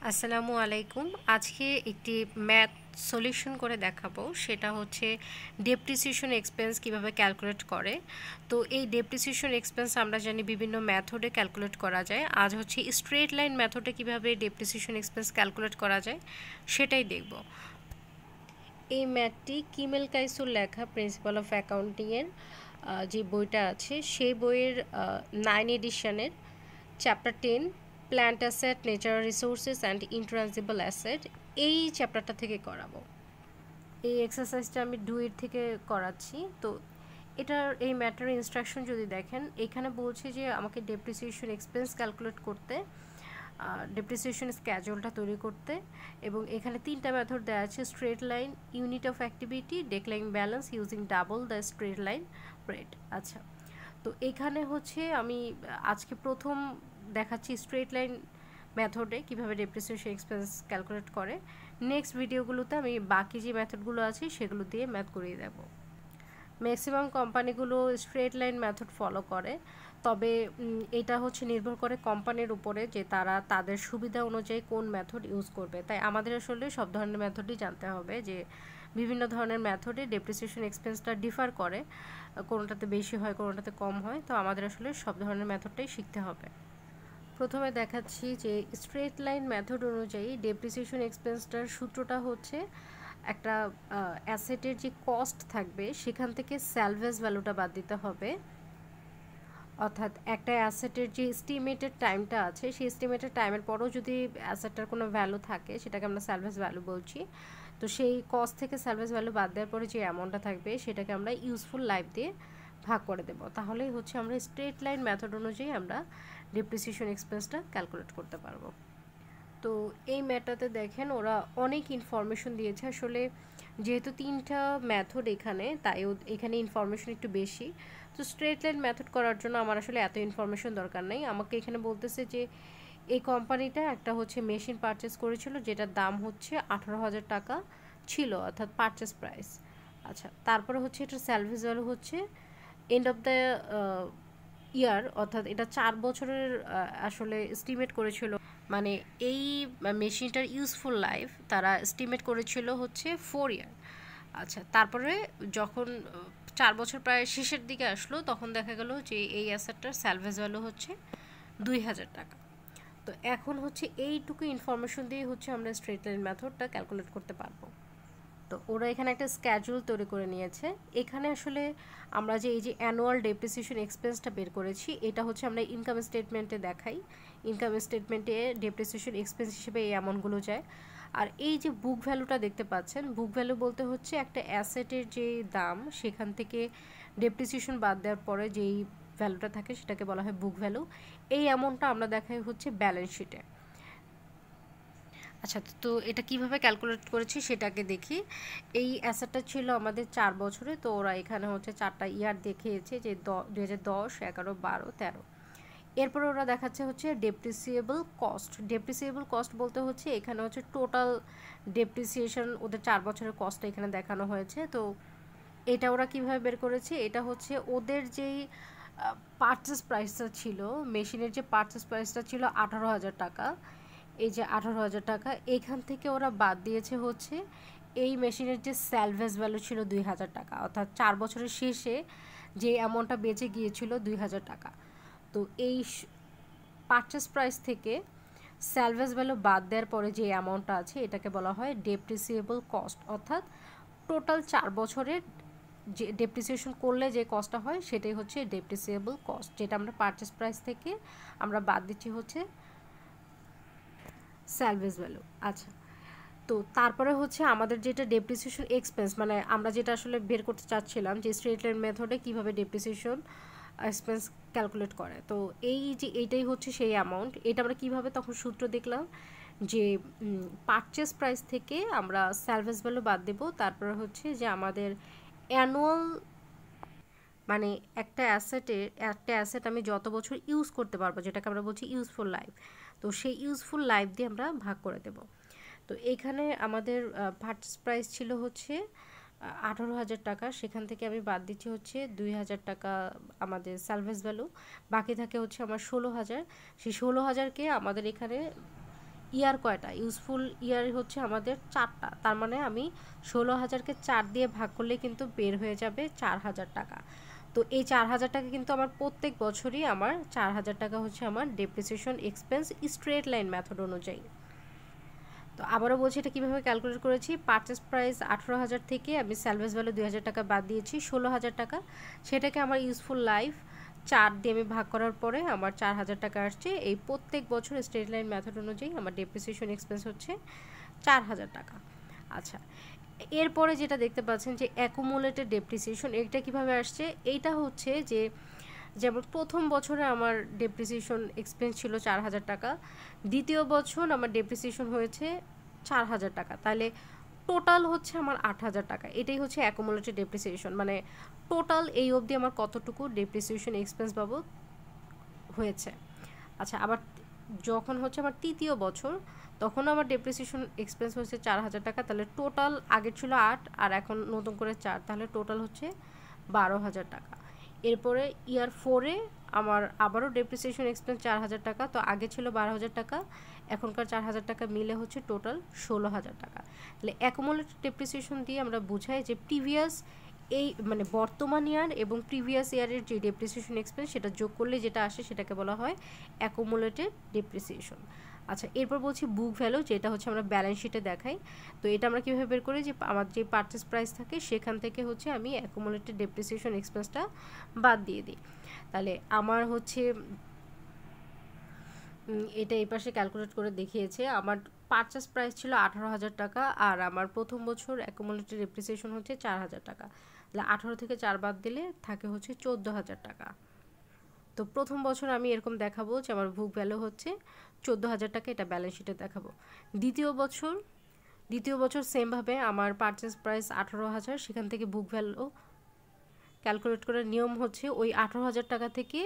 আসসালামু আলাইকুম। আজকে একটি ম্যাথ সলিউশন করে দেখাবো, সেটা হচ্ছে ডেপ্রিসিয়েশন এক্সপেন্স কিভাবে ক্যালকুলেট করে। তো এই ডেপ্রিসিয়েশন এক্সপেন্স আমরা জানি বিভিন্ন মেথডে ক্যালকুলেট করা যায়। আজ হচ্ছে স্ট্রেট লাইন মেথডে কিভাবে ডেপ্রিসিয়েশন এক্সপেন্স ক্যালকুলেট করা যায় সেটাই দেখব। এই ম্যাথটি কিমেল কাইসুর লেখা প্রিন্সিপাল অফ অ্যাকাউন্টিংয়ের যে বইটা আছে সেই বইয়ের 9 এডিশনের chapter 10 plant asset, natural resources and intangible asset, এই চ্যাপ্টারটা থেকে করাবো। এই এক্সারসাইজটা আমি ডুয়েট থেকে করাচ্ছি। তো এটার এই ম্যাটারের ইনস্ট্রাকশন যদি দেখেন, এখানে বলছে যে আমাকে ডেপ্রিসিয়েশন এক্সপেন্স ক্যালকুলেট করতে, ডেপ্রিসিয়েশন স্ক্যাজুয়ালটা তৈরি করতে, এবং এখানে তিনটা মেথড দেওয়া আছে: straight line, unit of activity, declining balance using double the straight line rate. আচ্ছা, তো এখানে হচ্ছে আমি আজকে প্রথম দেখাচ্ছি স্ট্রেট লাইন মেথডে কীভাবে ডেপ্রিসিয়েশন এক্সপেন্স ক্যালকুলেট করে। নেক্সট ভিডিওগুলোতে আমি বাকি যে মেথডগুলো আছে সেগুলো দিয়ে ম্যাথ করিয়ে দেব। ম্যাক্সিমাম কোম্পানিগুলো স্ট্রেট লাইন মেথড ফলো করে, তবে এটা হচ্ছে নির্ভর করে কোম্পানির উপরে যে তারা তাদের সুবিধা অনুযায়ী কোন মেথড ইউজ করবে। তাই আমাদের আসলে সব ধরনের মেথডই জানতে হবে, যে বিভিন্ন ধরনের মেথডে ডেপ্রিসিয়েশন এক্সপেন্সটা ডিফার করে, কোনোটাতে বেশি হয় কোনোটাতে কম হয়। তো আমাদের আসলে সব ধরনের মেথডটাই শিখতে হবে। প্রথমে দেখাচ্ছি যে স্ট্রেট লাইন মেথড অনুযায়ী ডেপ্রিসিয়েশন এক্সপেন্সটার সূত্রটা হচ্ছে একটা অ্যাসেটের যে কস্ট থাকবে সেখান থেকে স্যালভেজ ভ্যালুটা বাদ দিতে হবে। অর্থাৎ একটা অ্যাসেটের যে এস্টিমেটেড টাইমটা আছে সেই এস্টিমেটেড টাইমের পরও যদি অ্যাসেটটার কোনো ভ্যালু থাকে সেটাকে আমরা স্যালভেজ ভ্যালু বলছি। তো সেই কস্ট থেকে স্যালভেজ ভ্যালু বাদ দেওয়ার পরে যে অ্যামাউন্টটা থাকবে সেটাকে আমরা ইউজফুল লাইফ দিয়ে ভাগ করে দেব। তাহলেই হচ্ছে আমরা স্ট্রেট লাইন মেথড অনুযায়ী আমরা ডেপ্রিসিয়েশন এক্সপেন্সটা ক্যালকুলেট করতে পারবো। তো এই ম্যাথটাতে দেখেন ওরা অনেক ইনফরমেশন দিয়েছে। আসলে যেহেতু তিনটা মেথড এখানে, তাই এখানে ইনফরমেশন একটু বেশি। তো স্ট্রেট লাইন মেথড করার জন্য আমার আসলে এত ইনফরমেশন দরকার নেই। আমাকে এখানে বলতেছে যে এই কোম্পানিটা একটা হচ্ছে মেশিন পারচেস করেছিল যেটার দাম হচ্ছে 18,000 টাকা ছিল, অর্থাৎ পারচেস প্রাইস। আচ্ছা, তারপরে হচ্ছে এটার স্যালভেজ ভ্যালু হচ্ছে এন্ড অফ দ্য ইয়ার, অর্থাৎ এটা 4 বছরের আসলে এস্টিমেট করেছিল। মানে এই মেশিনটার ইউজফুল লাইফ তারা এস্টিমেট করেছিল হচ্ছে 4 ইয়ার। আচ্ছা, তারপরে যখন 4 বছর প্রায় শেষের দিকে আসলো তখন দেখা গেল যে এই অ্যাসেটটার স্যালভেজ ভ্যালু হচ্ছে 2,000 টাকা। তো এখন হচ্ছে এইটুকু ইনফরমেশন দিয়ে হচ্ছে আমরা স্ট্রেট লাইন মেথডটা ক্যালকুলেট করতে পারবো। তো ওরা এখানে একটা স্ক্যাজুয়াল তৈরি করে নিয়েছে। এখানে আসলে আমরা যে এই যে অ্যানুয়াল ডেপ্রিসিয়েশন এক্সপেন্সটা বের করেছি এটা হচ্ছে আমরা ইনকাম স্টেটমেন্টে দেখাই। ইনকাম স্টেটমেন্টে ডেপ্রিসিয়েশন এক্সপেন্স হিসেবে এই অ্যামাউন্টগুলো যায়। আর এই যে বুক ভ্যালুটা দেখতে পাচ্ছেন, বুক ভ্যালু বলতে হচ্ছে একটা অ্যাসেটের যে দাম সেখান থেকে ডেপ্রিসিয়েশন বাদ দেওয়ার পরে যেই ভ্যালুটা থাকে সেটাকে বলা হয় বুক ভ্যালু। এই অ্যামাউন্টটা আমরা দেখাই হচ্ছে ব্যালেন্স শিটে। আচ্ছা, তো এটা কিভাবে ক্যালকুলেট করেছি সেটাকে দেখি। এই অ্যাসেটটা ছিল আমাদের 4 বছরে, তো ওরা এখানে হচ্ছে 4টা ইয়ার দেখিয়েছে, যে 2010, 11, 12, 13। এরপরে ওরা দেখাচ্ছে হচ্ছে ডেপ্রিসিয়েবল কস্ট। ডেপ্রিসিয়েবল কস্ট বলতে হচ্ছে এখানে হচ্ছে টোটাল ডেপ্রিসিয়েশন, ওদের 4 বছরের কস্টটা এখানে দেখানো হয়েছে। তো এটা ওরা কিভাবে বের করেছে, এটা হচ্ছে ওদের যেই পারচেস প্রাইসটা ছিল, মেশিনের যে পারচেস প্রাইসটা ছিল 18,000 টাকা, এই যে 18,000 টাকা এখান থেকে ওরা বাদ দিয়েছে হচ্ছে এই মেশিনের যে স্যালভেজ ভ্যালু ছিল 2,000 টাকা, অর্থাৎ 4 বছরের শেষে যে অ্যামাউন্টটা বেঁচে গিয়েছিল 2,000 টাকা। তো এই পারচেস প্রাইস থেকে স্যালভেজ ভ্যালু বাদ দেওয়ার পরে যে অ্যামাউন্টটা আছে এটাকে বলা হয় ডেপ্রিসিয়েবল কস্ট। অর্থাৎ টোটাল 4 বছরের যে ডেপ্রিসিয়েশন করলে যে কস্টটা হয় সেটাই হচ্ছে ডেপ্রিসিয়েবল কস্ট, যেটা আমরা পারচেস প্রাইস থেকে আমরা বাদ দিচ্ছি হচ্ছে স্যালভেজ ভ্যালু। আচ্ছা, তো তারপরে হচ্ছে আমাদের যেটা ডেপ্রিসিয়েশন এক্সপেন্স, মানে আমরা যেটা আসলে বের করতে চাচ্ছিলাম যে স্ট্রেট লাইন মেথডে কীভাবে ডেপ্রিসিয়েশন এক্সপেন্স ক্যালকুলেট করে। তো এই যে এইটাই হচ্ছে সেই অ্যামাউন্ট। এটা আমরা কীভাবে তখন সূত্র দেখলাম যে পারচেস প্রাইস থেকে আমরা স্যালভেজ ভ্যালু বাদ দেব, তারপরে হচ্ছে যে আমাদের অ্যানুয়াল, মানে একটা অ্যাসেট আমি যত বছর ইউজ করতে পারবো যেটাকে আমরা বলছি ইউজফুল লাইফ, তো সেই ইউজফুল লাইফ দিয়ে আমরা ভাগ করে দেব। তো এখানে আমাদের পারচেস প্রাইস ছিল হচ্ছে 18,000 টাকা, সেখান থেকে আমি বাদ দিচ্ছি হচ্ছে 2,000 টাকা আমাদের স্যালভেজ ভ্যালু, বাকি থাকে হচ্ছে আমার 16,000। সেই 16,000কে আমাদের এখানে ইয়ার কয়টা, ইউজফুল ইয়ার হচ্ছে আমাদের 4টা, তার মানে আমি 16,000কে 4 দিয়ে ভাগ করলে কিন্তু বের হয়ে যাবে 4,000 টাকা। তো এই 4,000 টাকা কিন্তু আমার প্রত্যেক বছরই আমার 4,000 টাকা হচ্ছে আমার depreciation expense straight line method অনুযায়ী। তো আবারও বলছি এটা কীভাবে ক্যালকুলেট করেছি। পারচেস প্রাইস 18,000 থেকে আমি স্যালভেজ ভ্যালু 2,000 টাকা বাদ দিয়েছি 16,000 টাকা, সেটাকে আমার ইউজফুল লাইফ 4 দিয়ে আমি ভাগ করার পরে আমার 4,000 টাকা আসছে। এই প্রত্যেক বছর স্ট্রেট লাইন মেথড অনুযায়ী আমার ডেপ্রিসিয়েশন এক্সপেন্স হচ্ছে 4,000 টাকা। আচ্ছা, এরপরে যেটা দেখতে পাচ্ছেন যে অ্যাকুমুলেটেড ডেপ্রিসিয়েশন, এটা কীভাবে আসছে, এইটা হচ্ছে যে যেমন প্রথম বছরে আমার ডেপ্রিসিয়েশন এক্সপেন্স ছিল 4,000 টাকা, দ্বিতীয় বছর আমার ডেপ্রিসিয়েশন হয়েছে 4,000 টাকা, তাহলে টোটাল হচ্ছে আমার 8,000 টাকা। এটাই হচ্ছে অ্যাকুমুলেটেড ডেপ্রিসিয়েশন, মানে টোটাল এই অবধি আমার কতটুকু ডেপ্রিসিয়েশন এক্সপেন্স বাবদ হয়েছে। আচ্ছা, আবার যখন হচ্ছে আমার তৃতীয় বছর, তখন আমার ডেপ্রিসিয়েশন এক্সপেন্স হচ্ছে 4,000 টাকা, তাহলে টোটাল আগে ছিল 8 আর এখন নতুন করে 4, তাহলে টোটাল হচ্ছে 12,000 টাকা। এরপরে ইয়ার 4-এ আমার আবারও ডেপ্রিসিয়েশন এক্সপেন্স 4,000 টাকা, তো আগে ছিল 12,000 টাকা, এখনকার 4,000 টাকা মিলে হচ্ছে টোটাল 16,000 টাকা। তাহলে অ্যাকুমুলেটেড ডেপ্রিসিয়েশন দিয়ে আমরা বোঝাই যে প্রিভিয়াস এই মানে বর্তমান ইয়ার এবং প্রিভিয়াস ইয়ারের যে ডেপ্রিসিয়েশন এক্সপেন্স সেটা যোগ করলে যেটা আসে সেটাকে বলা হয় অ্যাকুমুলেটেড ডেপ্রিসিয়েশন। আচ্ছা, এরপর বলছি বুক ভ্যালু, যেটা হচ্ছে আমরা ব্যালেন্স শিটে দেখাই। তো এটা আমরা কীভাবে বের করি, যে আমার যে পারচেস প্রাইস থাকে সেখান থেকে হচ্ছে আমি অ্যাকুমুলেটেড ডেপ্রিসিয়েশন এক্সপেন্সটা বাদ দিয়ে দিই। তাহলে আমার হচ্ছে এটা এই পাশে ক্যালকুলেট করে দেখিয়েছে। আমার পারচেস প্রাইস ছিল 18,000 টাকা আর আমার প্রথম বছর অ্যাকুমুলেটেড ডেপ্রিসিয়েশন হচ্ছে 4,000 টাকা। তাহলে 18 থেকে 4 বাদ দিলে থাকে হচ্ছে 14,000 টাকা। তো প্রথম বছর আমি এরকম দেখাবো যে আমার বুক ভ্যালু হচ্ছে 14,000 টাকা, এটা ব্যালেন্স শিটে দেখাবো। দ্বিতীয় বছর সেমভাবে আমার পারচেস প্রাইস 18,000, সেখান থেকে বুক ভ্যালু ক্যালকুলেট করার নিয়ম হচ্ছে ওই 18,000 টাকা থেকে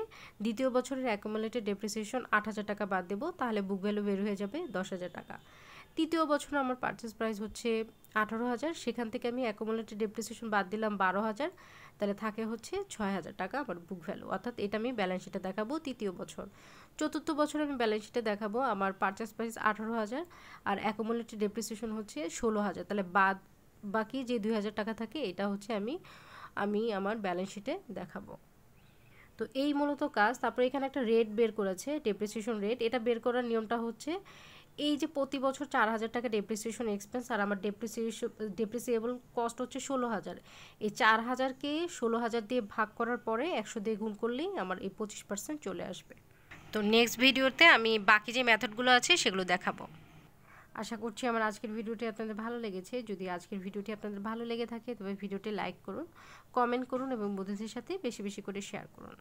দ্বিতীয় বছরের অ্যাকুমুলেটেড ডেপ্রিসিয়েশন 8,000 টাকা বাদ দেবো, তাহলে বুক ভ্যালু বের হয়ে যাবে 10,000 টাকা। তৃতীয় বছর আমার পারচেস প্রাইস হচ্ছে 18,000, সেখান থেকে আমি অ্যাকুমুলেটেড ডেপ্রিসিয়েশন বাদ দিলাম 12,000, তাহলে থাকে হচ্ছে 6,000 টাকা আমার বুক ভ্যালু, অর্থাৎ এটা আমি ব্যালেন্স শিটে দেখাবো তৃতীয় বছর। চতুর্থ বছর আমি ব্যালেন্স শিটে দেখাবো আমার পারচেস প্রাইস 18,000 আর অ্যাকুমুলেটেড ডেপ্রিসিয়েশন হচ্ছে 16,000, তাহলে বাকি যে 2,000 টাকা থাকে এটা হচ্ছে আমি আমার ব্যালেন্স শিটে দেখাবো। তো এই মূলত কাজ। তারপরে এখানে একটা রেট বের করেছে, ডেপ্রিসিয়েশন রেট। এটা বের করার নিয়মটা হচ্ছে এই যে প্রতি বছর 4,000 টাকা ডেপ্রিসিয়েশন এক্সপেন্স আর আমার ডেপ্রিসিয়েবল কস্ট হচ্ছে 16,000, এই 4,000কে 16,000 দিয়ে ভাগ করার পরে 100 দিয়ে গুণ করলেই আমার এই 25% চলে আসবে। তো নেক্সট ভিডিওতে আমি বাকি যে মেথডগুলো আছে সেগুলো দেখাবো। আশা করছি আমার আজকের ভিডিওটি আপনাদের ভালো লেগেছে। যদি আজকের ভিডিওটি আপনাদের ভালো লেগে থাকে তবে ভিডিওটি লাইক করুন, কমেন্ট করুন এবং বন্ধুদের সাথে বেশি বেশি করে শেয়ার করুন।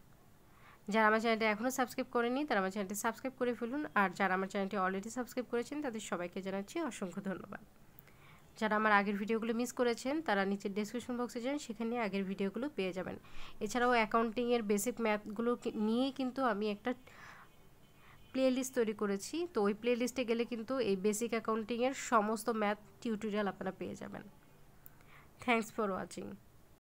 যারা আমার চ্যানেলটি এখনও সাবস্ক্রাইব করেনি তারা আমার চ্যানেলটি সাবস্ক্রাইব করে ফেলুন, আর যারা আমার চ্যানেলটি অলরেডি সাবস্ক্রাইব করেছেন তাদের সবাইকে জানাচ্ছি অসংখ্য ধন্যবাদ। যারা আমার আগের ভিডিওগুলো মিস করেছেন তারা নিচের ডেসক্রিপশন বক্সে যান, সেখানে আগের ভিডিওগুলো পেয়ে যাবেন। এছাড়াও অ্যাকাউন্টিংয়ের বেসিক ম্যাথগুলো নিয়ে কিন্তু আমি একটা প্লেলিস্ট তৈরি করেছি, তো ওই প্লেলিস্টে গেলে কিন্তু এই বেসিক অ্যাকাউন্টিংয়ের সমস্ত ম্যাথ টিউটোরিয়াল আপনারা পেয়ে যাবেন। Thanks for watching.